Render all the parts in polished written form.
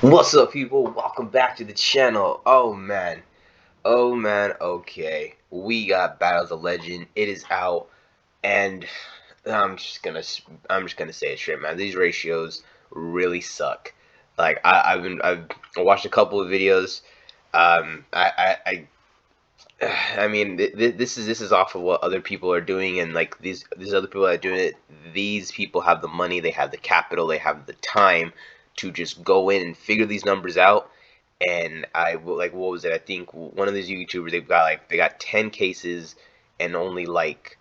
What's up, people? Welcome back to the channel. Oh man, okay. We got Battles of Legend. It is out, and I'm just gonna I'm just gonna say it straight, man. These ratios really suck. Like I've watched a couple of videos. I mean, this is off of what other people are doing, and like these other people that are doing it. These people have the money, they have the capital, they have the time to just go in and figure these numbers out. And like, what was it? I think one of these YouTubers, they got 10 cases and only like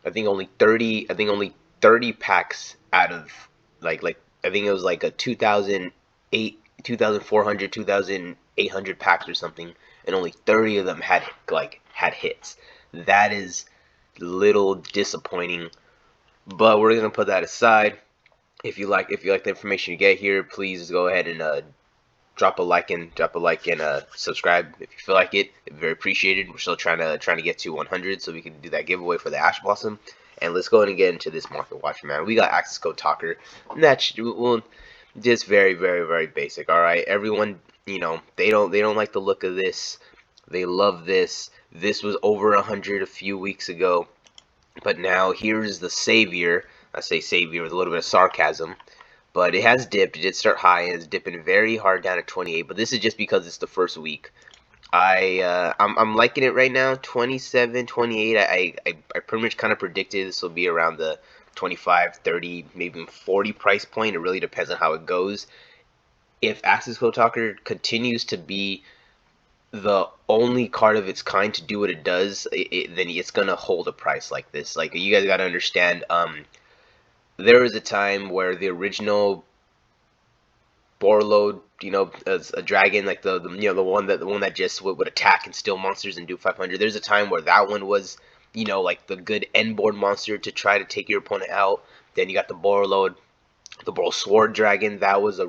I think only 30 packs out of I think it was like a 2,400 2,800 packs or something, and only 30 of them had hits. That is little disappointing, but we're gonna put that aside. If you like the information you get here, please go ahead and drop a like and subscribe if you feel like it. Very appreciated. We're still trying to get to 100 so we can do that giveaway for the Ash Blossom. And let's go ahead and get into this market watch, man. We got access code talker, and that's well, just very basic. All right, everyone, they don't like the look of this. They love this. This was over 100 a few weeks ago, but now here's the savior. I say savior with a little bit of sarcasm, but it has dipped. It did start high and it's dipping very hard down at 28. But this is just because it's the first week. I'm liking it right now. 27, 28. I pretty much kind of predicted this will be around the 25, 30, maybe even 40 price point. It really depends on how it goes. If Access Code Talker continues to be the only card of its kind to do what it does, then it's gonna hold a price like this. Like, you guys gotta understand. There was a time where the original Borload, as a dragon, like the one that just would attack and steal monsters and do 500. There's a time where that one was, like the good end board monster to try to take your opponent out. Then you got the Borload, the Boral Sword Dragon. That was a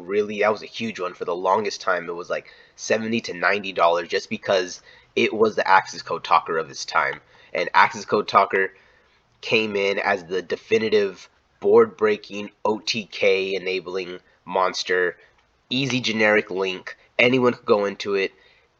huge one for the longest time. It was like $70 to $90 just because it was the Access Code Talker of its time. And Access Code Talker came in as the definitive board breaking OTK enabling monster. Easy generic link. Anyone could go into it.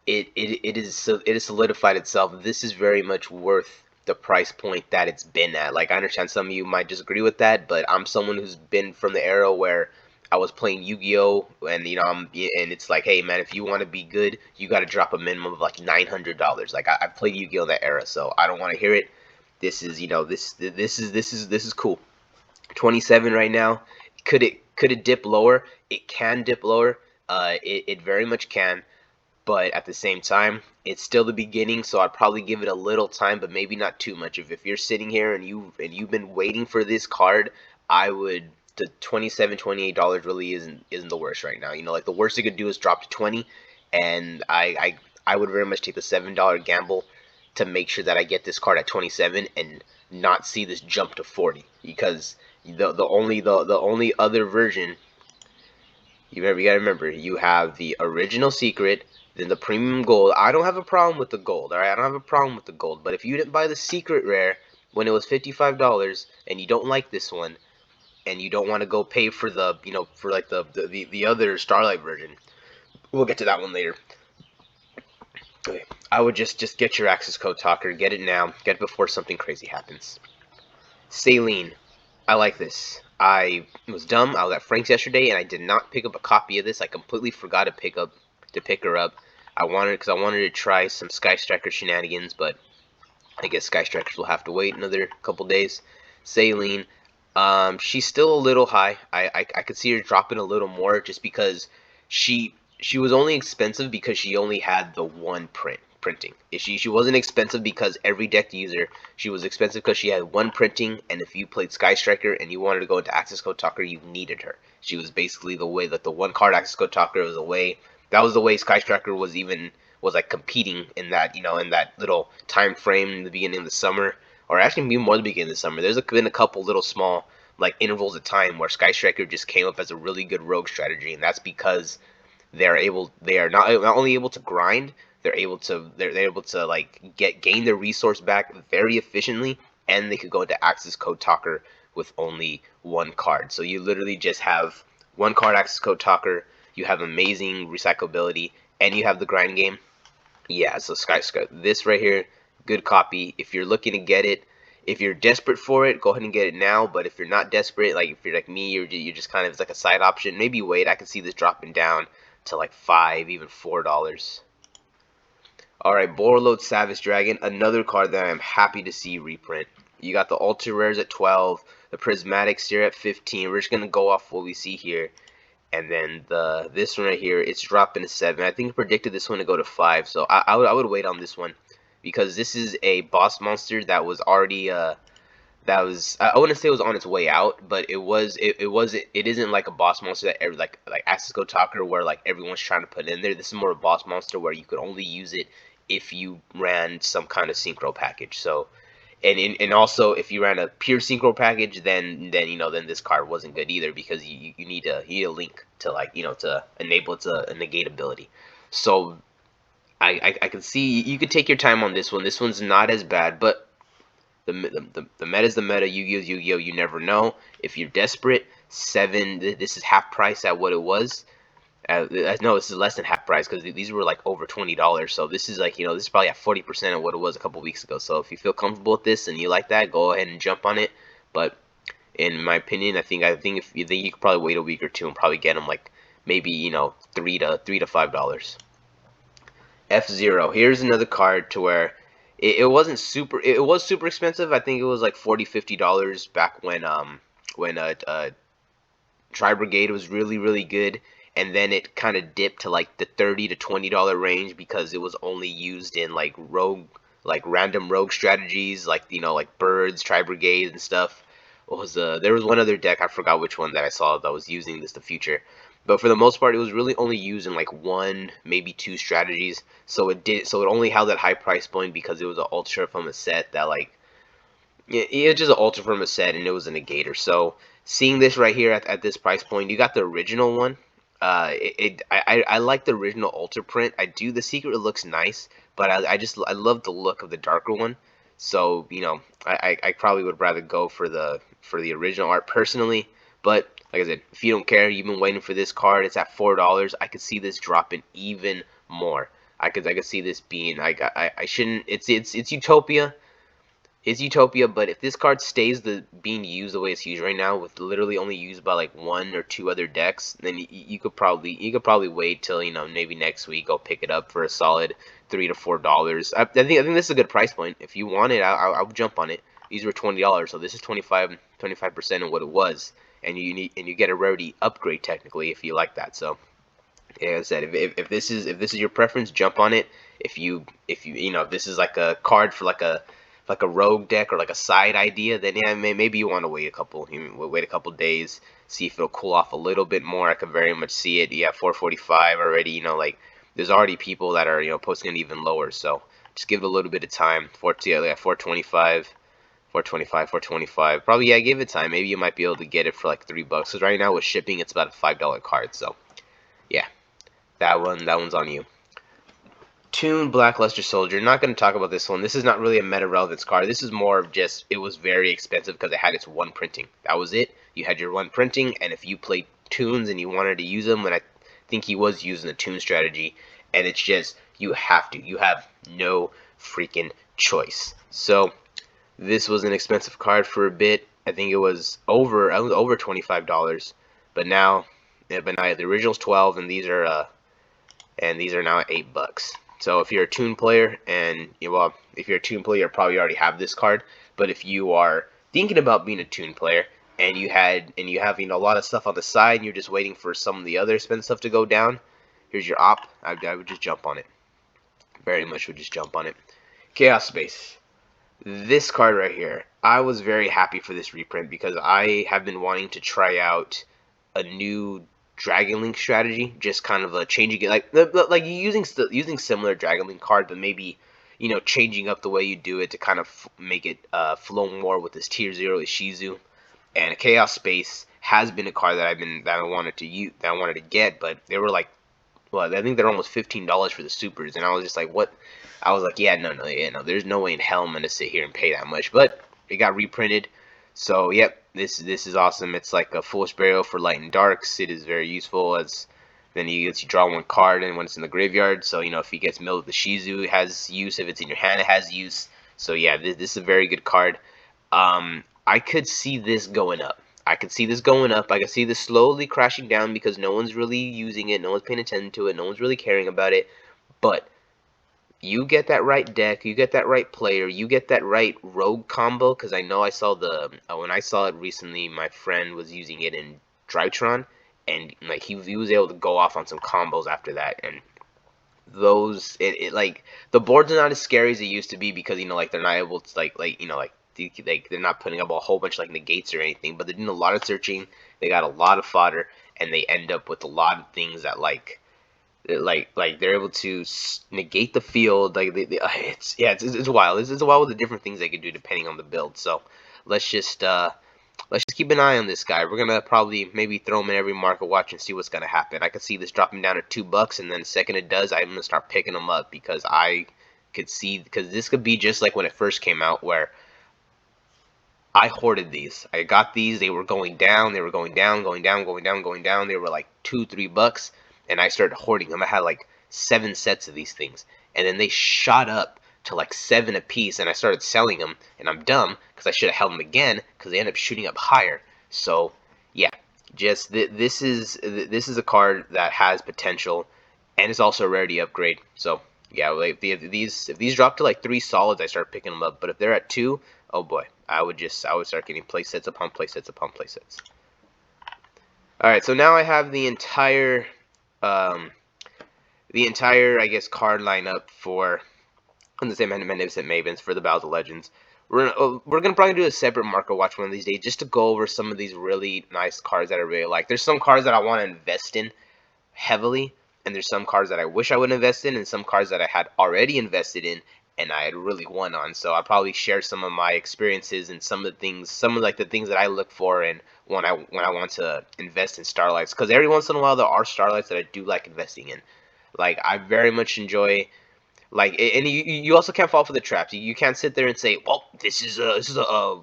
It is solidified itself. This is very much worth the price point that it's been at. Like, I understand some of you might disagree with that, but I'm someone who's been from the era where I was playing Yu-Gi-Oh, and and it's like, hey man, if you want to be good, you got to drop a minimum of like $900. Like, I've played Yu-Gi-Oh in that era, so I don't want to hear it. This is this is cool. 27 right now. Could it dip lower? It can dip lower. It very much can, but at the same time, it's still the beginning, so I'd probably give it a little time, but maybe not too much. If you're sitting here and you've been waiting for this card, I would. The 27 $28 really isn't the worst right now. Like, the worst it could do is drop to 20, and I would very much take the $7 gamble to make sure that I get this card at 27 and not see this jump to 40, because the only other version, you gotta remember, you have the original secret, then the premium gold. I don't have a problem with the gold, alright? I don't have a problem with the gold, but if you didn't buy the secret rare when it was $55 and you don't like this one, and you don't want to go pay for the, for like the other Starlight version, we'll get to that one later. Okay. I would just get your access code talker, get it now, get it before something crazy happens. Saline. I like this. I was dumb. I was at Frank's yesterday and I did not pick up a copy of this. I completely forgot to pick her up. I wanted to try some Sky Striker shenanigans, but I guess Sky Strikers will have to wait another couple days. Saline. She's still a little high. I could see her dropping a little more just because she was only expensive because she only had the one printing. She wasn't expensive because every deck user. She was expensive because she had one printing, and if you played Sky Striker and you wanted to go into Access Code Talker, you needed her. She was basically the way that the one card Access Code Talker was the way. That was the way Sky Striker was like competing in that in that little time frame in the beginning of the summer, or actually maybe more the beginning of the summer. There's been a couple little small like intervals of time where Sky Striker just came up as a really good rogue strategy, and that's because they are not only able to grind, they're able to like gain their resource back very efficiently, and they could go into Access Code Talker with only one card. So you literally just have one card Access Code Talker. you have amazing recyclability, and you have the grind game. Yeah, so Skyscraper. This right here, good copy. If you're looking to get it, if you're desperate for it, go ahead and get it now. But if you're not desperate, like if you're like me, you're just kind of, it's like a side option. Maybe wait. I can see this dropping down to like $5, even $4. All right, Borreload Savage Dragon, another card that I'm happy to see reprint. You got the Ultra Rares at 12, the Prismatics here at 15. We're just gonna go off what we see here. And then this one right here, it's dropping to 7. I think I predicted this one to go to 5, so I would wait on this one because this is a boss monster that was already I wouldn't say it was on its way out, but it isn't like a boss monster that like Access Go Talker where like everyone's trying to put in there. This is more a boss monster where you could only use it if you ran some kind of synchro package. So and also if you ran a pure synchro package, then this card wasn't good either because you need a link to like to enable it to a negate ability. So I can see you could take your time on this one. This one's not as bad, but the meta is the meta. Yu-Gi-Oh's Yu-Gi-Oh. You never know. If you're desperate, 7. This is half price at what it was. No, this is less than half price because these were like over $20. So this is like this is probably at 40% of what it was a couple weeks ago. So if you feel comfortable with this and you like that, go ahead and jump on it. But in my opinion, I think if you think you could probably wait a week or two and probably get them like maybe $3 to $5. F-Zero. Here's another card to where it wasn't super. It was super expensive. I think it was like $40 to $50 back when Tri Brigade was really good, and then it kind of dipped to like the $30 to $20 range because it was only used in like random rogue strategies, like like birds, Tri Brigade, and stuff. What was there was one other deck, I forgot which one, that I saw that was using this the future. But for the most part, it was really only used in like 1, maybe 2 strategies. So it only held that high price point because it was an ultra from a set that like it was just an ultra from a set, and it was a negator. So seeing this right here at this price point, you got the original one. I like the original ultra print. I do. The secret looks nice, but I love the look of the darker one. So I probably would rather go for the original art personally. But like I said, if you don't care, you've been waiting for this card. It's at $4. I could see this dropping even more. I could see this being I shouldn't. It's Utopia. It's Utopia, but if this card stays being used the way it's used right now, with literally only used by like 1 or 2 other decks, then you could probably wait till maybe next week. Go pick it up for a solid $3 to $4. I think this is a good price point. If you want it, I'll jump on it. These were $20, so this is 25% of what it was, and you get a rarity upgrade technically if you like that. So yeah, like I said, if this is your preference, jump on it. If this is like a card for like a rogue deck or like a side idea, then yeah, maybe you want to wait a couple days, see if it'll cool off a little bit more. I could very much see it. You have 445 already. Like there's already people that are posting it even lower. So just give it a little bit of time. 425. 425. Probably, yeah, give it time. Maybe you might be able to get it for like $3. Because right now with shipping, it's about a $5 card. So yeah, that one's on you. Toon Blackluster Soldier. Not going to talk about this one. This is not really a meta relevance card. This is more of just, it was very expensive because it had its 1 printing. That was it. You had your 1 printing, and if you played Toons and you wanted to use them, and I think he was using the Toon strategy, and it's just, you have to. You have no freaking choice. So this was an expensive card for a bit. I think it was over $25, but now the original's 12, and these are now at $8. So if you're a Toon player, and if you're a Toon player, you probably already have this card. But if you are thinking about being a Toon player, and you have a lot of stuff on the side, and you're just waiting for some of the other expensive stuff to go down, here's your op. I would just jump on it. Very much would just jump on it. Chaos Space. This card right here, I was very happy for this reprint because I have been wanting to try out a new Dragon Link strategy, just kind of changing it, like using similar Dragon Link card, but maybe changing up the way you do it to kind of make it flow more with this tier 0 Ishizu. And Chaos Space has been a card that I wanted to get, but they were like, well, I think they're almost $15 for the supers, and I was just like, what? I was like, yeah, no, there's no way in hell I'm gonna sit here and pay that much. But it got reprinted, so yep, this is awesome. It's like a Foolish Burial for Light and Darks. It is very useful as Then you draw one card, and when it's in the graveyard, so if he gets milled with the Shizu, it has use. If it's in your hand, it has use. So yeah, this is a very good card. I could see this going up. I could see this going up. I could see this slowly crashing down because no one's really using it, no one's paying attention to it, no one's really caring about it. But you get that right deck, you get that right player, you get that right rogue combo. Because I know I saw when I saw it recently, my friend was using it in Drytron, and like he was able to go off on some combos after that. And those like the boards are not as scary as they used to be because like they're not able to like they're not putting up a whole bunch of like negates or anything, but they're doing a lot of searching. They got a lot of fodder, and they end up with a lot of things that like they're able to negate the field. Like it's wild. It's wild with the different things they can do depending on the build. So let's just keep an eye on this guy. We're gonna probably maybe throw him in every market watch and see what's gonna happen. I could see this dropping down to $2, and then the second it does, I'm gonna start picking them up because I could see, because this could be just like when it first came out, where I hoarded these. I got these. They were going down. They were going down, going down, going down, going down. They were like $2-3, and I started hoarding them. I had like 7 sets of these things, and then they shot up to like 7 a piece, and I started selling them. And I'm dumb because I should have held them again because they end up shooting up higher. So yeah, just this is a card that has potential, and it's also a rarity upgrade. So yeah, like if these drop to like 3 solids, I start picking them up. But if they're at 2, oh boy, I would start getting playsets upon playsets upon playsets. All right, so now I have the entire I guess card lineup for the same Magnificent Mavens for the Battles of Legends. We're gonna probably do a separate market watch one of these days just to go over some of these really nice cards that I really like. There's some cards that I want to invest in heavily, and there's some cards that I wish I would invest in, and some cards that I had already invested in and I had really won on. So I'll probably share some of my experiences and some of the things that I look for and when I want to invest in Starlights. Because every once in a while there are Starlights that I do like investing in. Like I very much enjoy, like, and you also can't fall for the traps. You can't sit there and say, well, this is a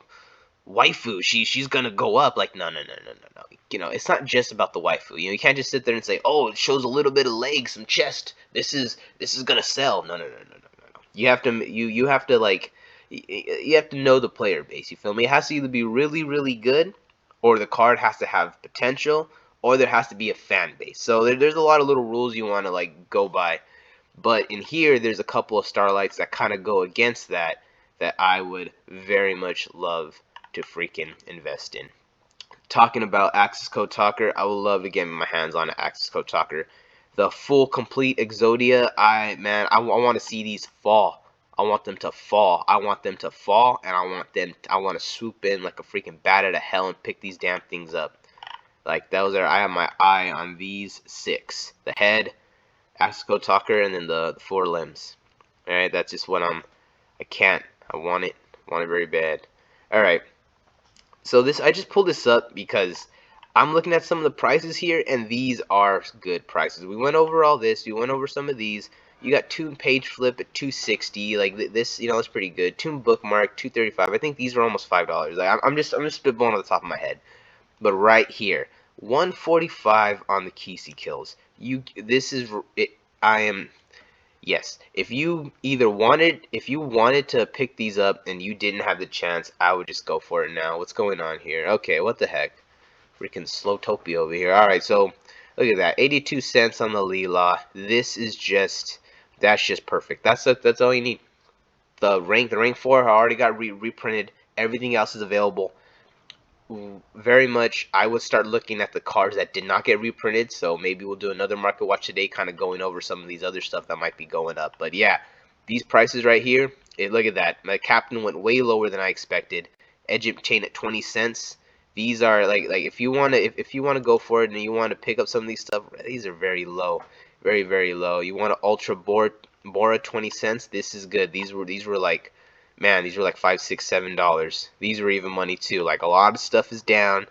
waifu, she's gonna go up. Like, no. It's not just about the waifu. You can't just sit there and say, oh, it shows a little bit of leg, some chest, this is gonna sell. No. You have to like you have to know the player base. You feel me? It has to either be really, really good, or the card has to have potential, or there has to be a fan base. So there's a lot of little rules you want to like go by. But in here, there's a couple of Starlights that kind of go against that I would very much love to freaking invest in. Talking about Access Code Talker, I would love to get my hands on an Access Code Talker. The full complete Exodia, I want to see these fall. I want them to fall. I want them to fall, and I want to swoop in like a freaking bat out of hell and pick these damn things up. Like I have my eye on these 6. The head, Access Code Talker, and then the 4 limbs. Alright, that's just what I want it very bad. Alright. So I just pulled this up because I'm looking at some of the prices here, and these are good prices. We went over all this. We went over some of these. You got Toon Page Flip at $260. Like this, it's pretty good. Toon Bookmark $235. I think these are almost $5. Like I'm just spitballing on the top of my head. But right here, $145 on the Kisi kills. This is it. Yes, if you wanted to pick these up and you didn't have the chance, I would just go for it now. What's going on here? Okay, what the heck? Freaking Slowtopia over here. Alright, so look at that. 82 cents on the Leela. That's just perfect. That's all you need. The rank 4 I already got reprinted. Everything else is available. Very much, I would start looking at the cards that did not get reprinted. So maybe we'll do another market watch today, kind of going over some of these other stuff that might be going up. But yeah, these prices right here, look at that. My captain went way lower than I expected. Egypt chain at 20 cents. These are like if you want to go for it and you want to pick up some of these stuff, these are very low, very, very low. You want to ultra Bora 20 cents. This is good. These were like, man, these were like $5, $6, $7. These were even money too. Like a lot of stuff is down.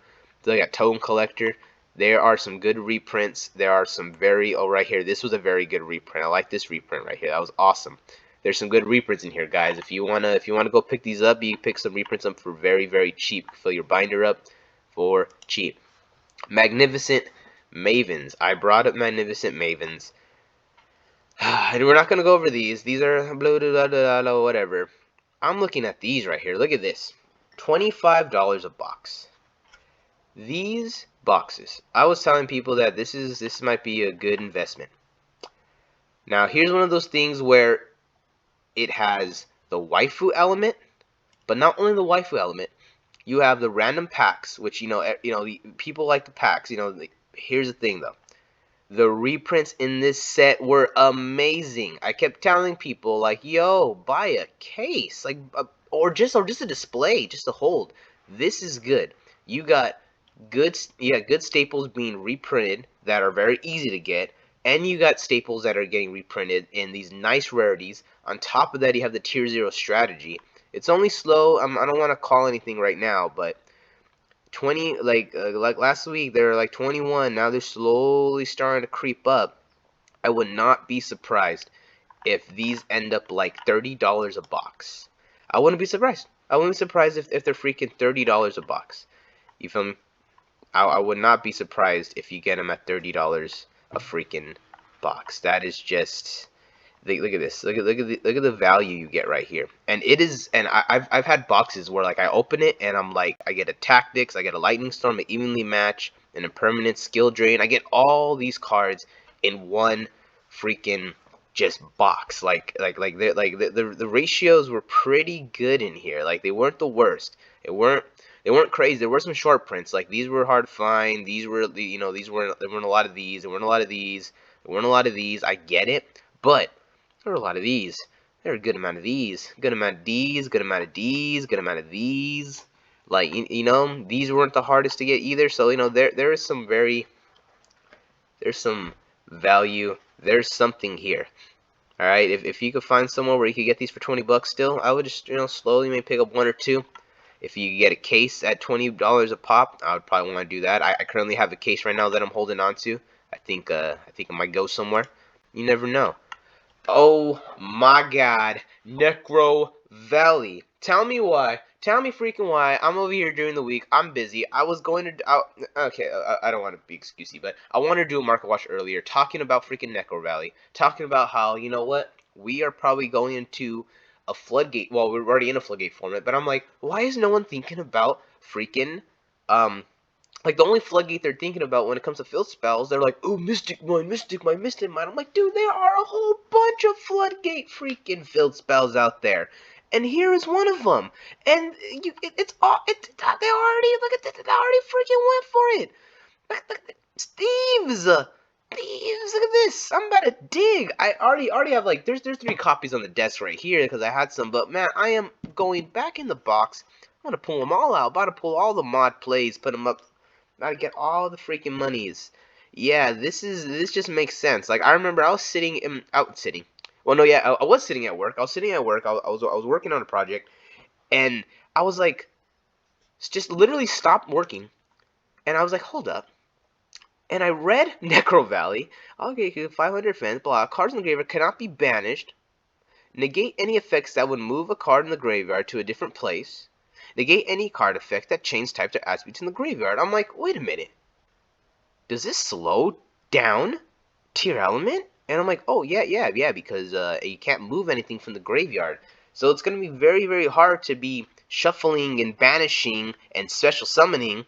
Look at Totem Collector. There are some good reprints. There are some right here. This was a very good reprint. I like this reprint right here. That was awesome. There's some good reprints in here, guys. If you wanna go pick these up, you pick some reprints up for very, very cheap. Fill your binder up for cheap. Magnificent Mavens. I brought up Magnificent Mavens. And we're not going to go over these. These are blah, blah, blah, blah, blah, whatever. I'm looking at these right here. Look at this. $25 a box. These boxes. I was telling people that this might be a good investment. Now, here's one of those things where it has the waifu element, but not only the waifu element, you have the random packs, which people like the packs. Here's the thing though. The reprints in this set were amazing. I kept telling people like, "Yo, buy a case, like, or just a display, just to hold." This is good. You got good staples being reprinted that are very easy to get, and you got staples that are getting reprinted in these nice rarities. On top of that, you have the Tier 0 strategy. It's only slow. I don't want to call anything right now, but 20 like last week they were like 21. Now they're slowly starting to creep up. I would not be surprised if these end up like $30 a box. I wouldn't be surprised. I wouldn't be surprised if they're freaking $30 a box. You feel me? I would not be surprised if you get them at $30 a freaking box. That is just look at this. Look at the value you get right here. And it is. And I've had boxes where like I open it and I'm like, I get a tactics, I get a lightning storm, an evenly match, and a permanent skill drain. I get all these cards in one freaking just box. The ratios were pretty good in here. Like they weren't the worst. They weren't crazy. There were some short prints. Like these were hard to find. These were there weren't a lot of these. There weren't a lot of these. There weren't a lot of these. I get it, but there were a lot of these. There were a good amount of these. Good amount of these. Good amount of these. Good amount of these. Like these weren't the hardest to get either. So there is some there's some value. There's something here. All right. If you could find somewhere where you could get these for 20 bucks still, I would just slowly maybe pick up one or two. If you get a case at $20 a pop, I would probably want to do that. I currently have a case right now that I'm holding on to. I think I might go somewhere. You never know. Oh my God, Necrovalley. Tell me why. Tell me freaking why. I'm over here during the week. I'm busy. I was going to. Okay, I don't want to be excusey, but I wanted to do a market watch earlier, talking about freaking Necrovalley, talking about how what we are probably going into a floodgate. Well, we're already in a floodgate format, but I'm like, why is no one thinking about freaking like the only floodgate they're thinking about when it comes to field spells, they're like, oh, Mystic Mine, Mystic Mine, Mystic Mine. I'm like, dude, there are a whole bunch of floodgate freaking field spells out there, and here is one of them. And it's all they already look at they already freaking went for it. Thieves, thieves, look at this. I'm about to dig. I already have like there's 3 copies on the desk right here because I had some, but man, I am going back in the box. I'm gonna pull them all out. About to pull all the mod plays, put them up. Gotta get all the freaking monies. Yeah, this just makes sense. Like I remember I was sitting. Well, no, yeah, I was sitting at work. I was sitting at work. I was working on a project, and I was like, just literally stopped working, and I was like, hold up. And I read Necrovalley. Okay, 500 fans. Blah. Cards in the graveyard cannot be banished. Negate any effects that would move a card in the graveyard to a different place. Negate any card effect that changes types or attributes in the graveyard. I'm like, wait a minute. Does this slow down tier element? And I'm like, oh, yeah, because you can't move anything from the graveyard. So it's going to be very, very hard to be shuffling and banishing and special summoning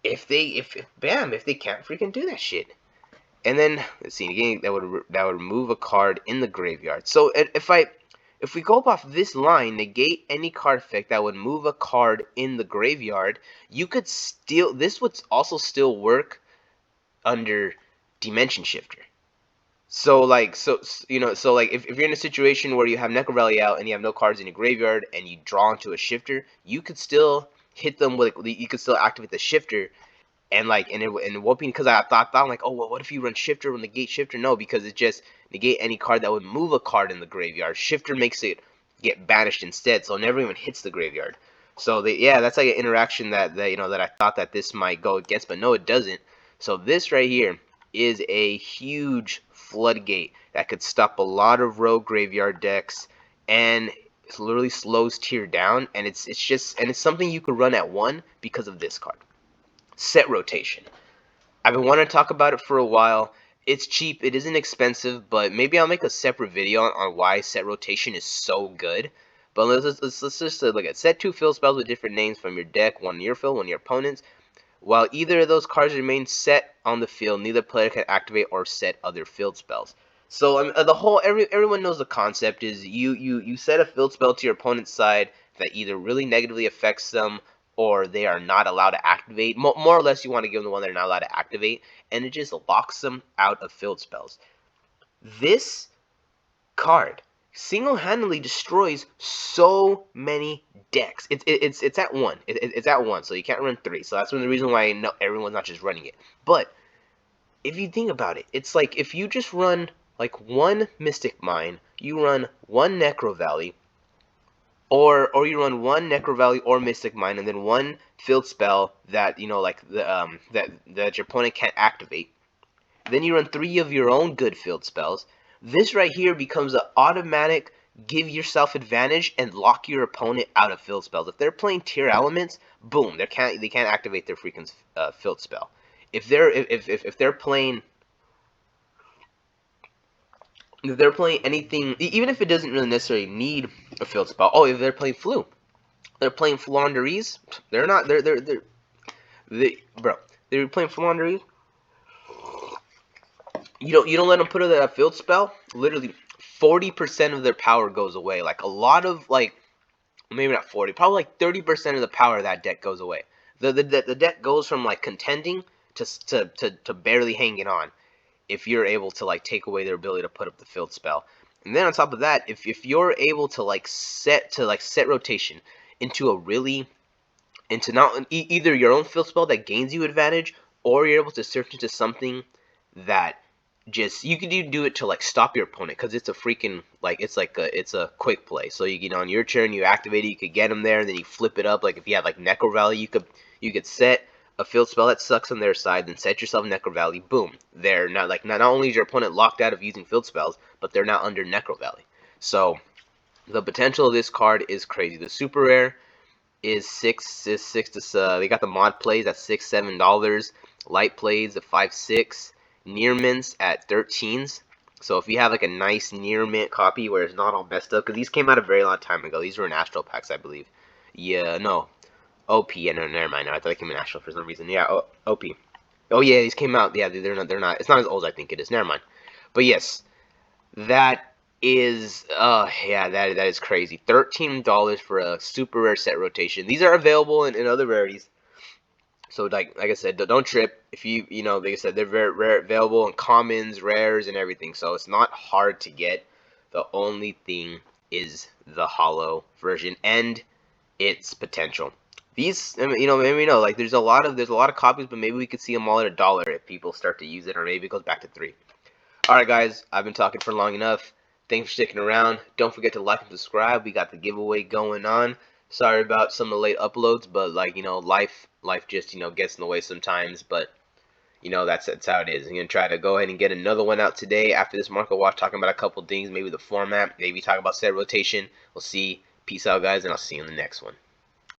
if they can't freaking do that shit. And then, let's see, again, that would remove a card in the graveyard. So if we go off this line, negate any card effect that would move a card in the graveyard, this would also still work under Dimension Shifter. So like if you're in a situation where you have Necrovalley out and you have no cards in your graveyard and you draw into a shifter, you could still hit them with you could still activate the shifter. And it won't be because I thought like, oh well, what if you run shifter with negate shifter? No, because it just negate any card that would move a card in the graveyard. Shifter makes it get banished instead, so it never even hits the graveyard. So that's like an interaction that I thought that this might go against, but no, it doesn't. So this right here is a huge floodgate that could stop a lot of rogue graveyard decks, and it literally slows tier down, and it's something you could run at 1 because of this card. Set rotation. I've been wanting to talk about it for a while. It's cheap, it isn't expensive, but maybe I'll make a separate video on why set rotation is so good. But let's just look at set 2 field spells with different names from your deck, one in your field, one in your opponent's. While either of those cards remain set on the field, neither player can activate or set other field spells. So the whole everyone knows the concept is you set a field spell to your opponent's side that either really negatively affects them or they are not allowed to activate. More or less, you want to give them the one they're not allowed to activate, and it just locks them out of field spells. This card single-handedly destroys so many decks. It's at one. It's at one, so you can't run three. So that's one of the reason why I know everyone's not just running it. But if you think about it, it's like if you just run like one Mystic Mine, you run one Necrovalley, or you run one Necrovalley or Mystic Mine, and then one field spell that like the that your opponent can't activate. Then you run 3 of your own good field spells. This right here becomes an automatic give yourself advantage and lock your opponent out of field spells. If they're playing tier elements, boom, they can't activate their freaking field spell. If they're playing anything, even if it doesn't really necessarily need a field spell. Oh, if they're playing Flu, they're playing Flandreese. They're not. Bro. They're playing Flandreese. You don't let them put a field spell. Literally, 40% of their power goes away. Like a lot of maybe not 40, probably like 30% of the power of that deck goes away. The deck goes from like contending to barely hanging on if you're able to like take away their ability to put up the field spell. And then on top of that, if you're able to set rotation into not either your own field spell that gains you advantage, or you're able to search into something that just you can do it to like stop your opponent, because it's a freaking it's a quick play. So you on your turn you activate it, you could get them there, and then you flip it up. Like if you had like Necrovalley, you could set a field spell that sucks on their side, then set yourself Necrovalley. Boom, they're not only is your opponent locked out of using field spells, but they're now under Necrovalley. So the potential of this card is crazy. The super rare is six to they got the mod plays at $6-7, light plays at 5-6, near mints at 13s. So if you have like a nice near mint copy where it's not all messed up, because these came out a very long time ago. These were in Astro packs, I believe. Yeah, no, OP. Yeah, no, never mind. No, I thought they came in Astro for some reason. Yeah, OP. Oh yeah, these came out. Yeah, they're not. They're not. It's not as old as I think it is. Never mind. But yes, that is yeah, that is crazy. $13 for a super rare set rotation. These are available in other rarities. So like I said, don't trip. If like I said, they're very rare, available in commons, rares, and everything. So it's not hard to get. The only thing is the hollow version and its potential. These, maybe like there's a lot of copies, but maybe we could see them all at $1 if people start to use it, or maybe it goes back to 3. All right, guys, I've been talking for long enough. Thanks for sticking around. Don't forget to like and subscribe. We got the giveaway going on. Sorry about some of the late uploads, but life just gets in the way sometimes. But that's how it is. I'm gonna try to go ahead and get another one out today after this Marco Watch, talking about a couple things, maybe the format, maybe talk about set rotation. We'll see. Peace out, guys, and I'll see you in the next one.